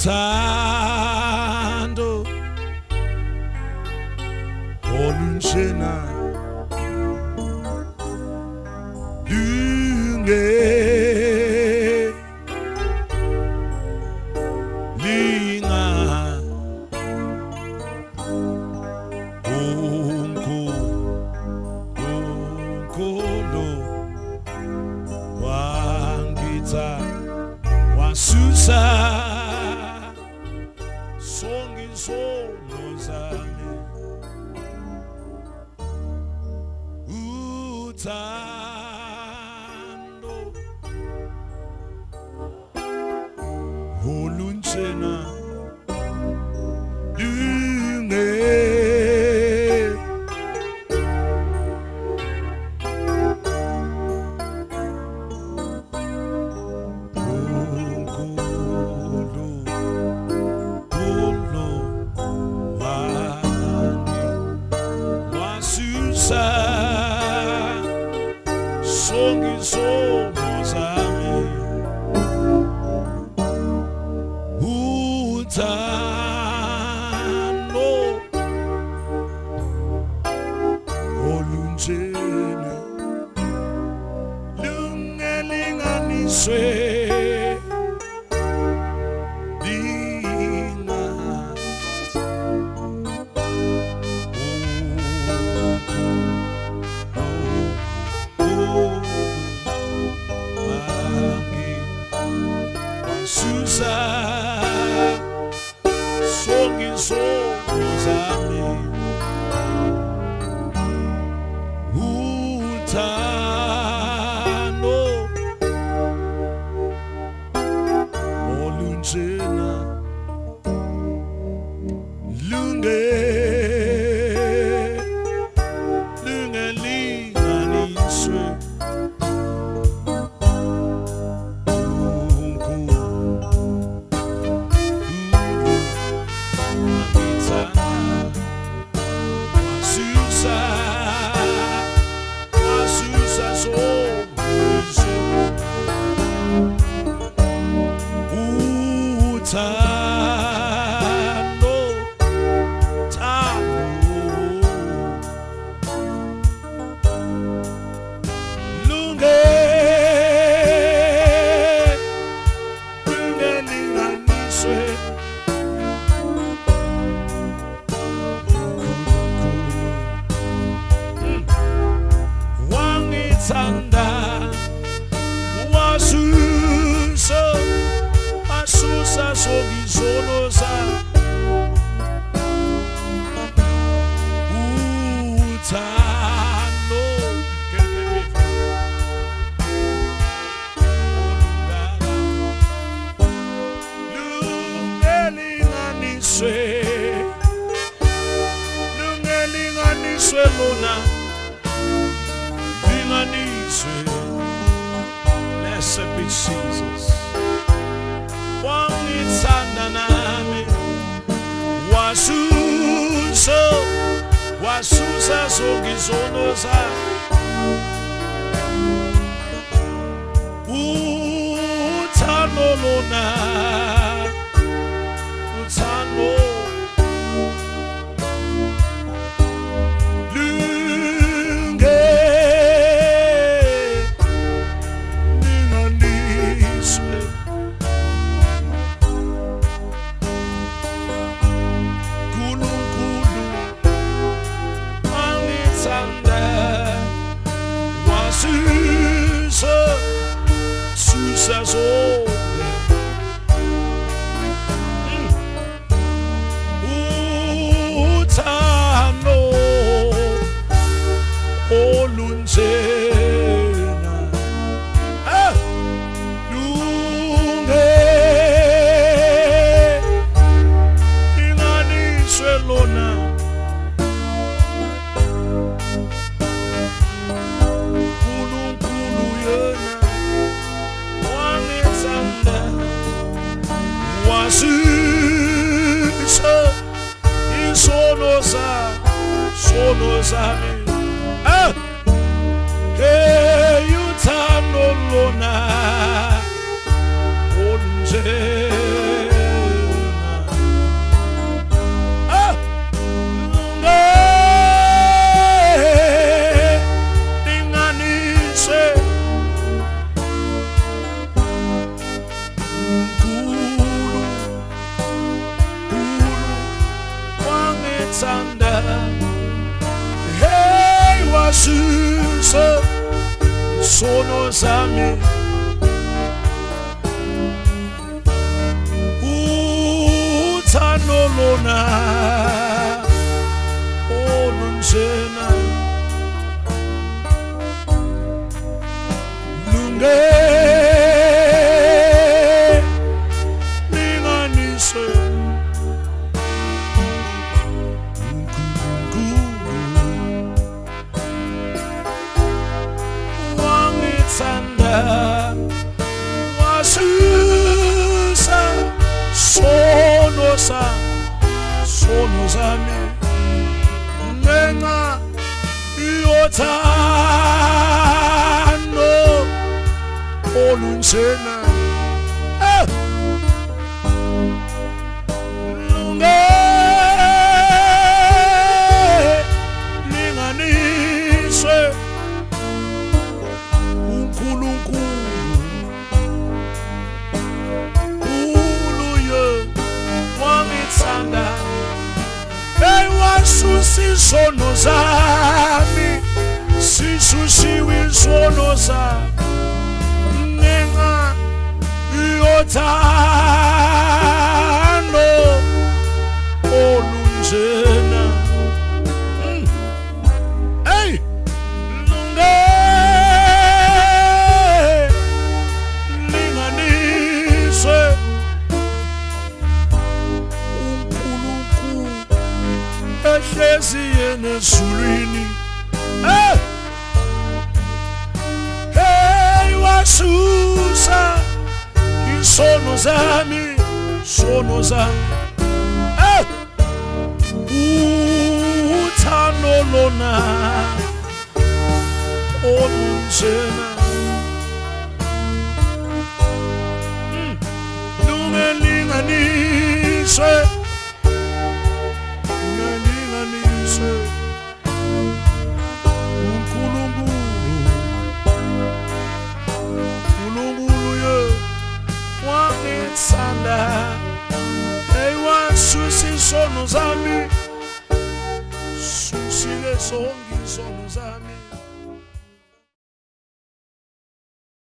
uthando olunjena linga unkulu wangita wasusa songi sono zami uthando olunjena songi sono zami uthando olunjena lungelinganiswe Susa songi sono zami uthando olunjena lungelinganiswe Sanda wasusa asusa songi sono za uthando lungelinganiswe lona blessed be Jesus. Wangitsanda nami wasusa songi sono za uthando lona uthando Susa so uthando olunjena lungelinganiswe lona wasusa isono zami hey uthando lona olunjena wangithanda, hey wasusa isono zami, uthando lona olunjena linganiswe wangithanda wasusa sono zami ngenxa yothando olunjena linganiswe uNkulunkulu wangithanda, hey wasusa izono zami, sisushiwe izono zami ngenxa yothando olunjena. Hey linganiswe uNkulunkulu ehlezi yena ezulwini, hey wasusa izono zami, uthando lona olunjena linganiswe uNkulunkulu wangithanda, hey wasusa izono zami, susile zonke izono zami.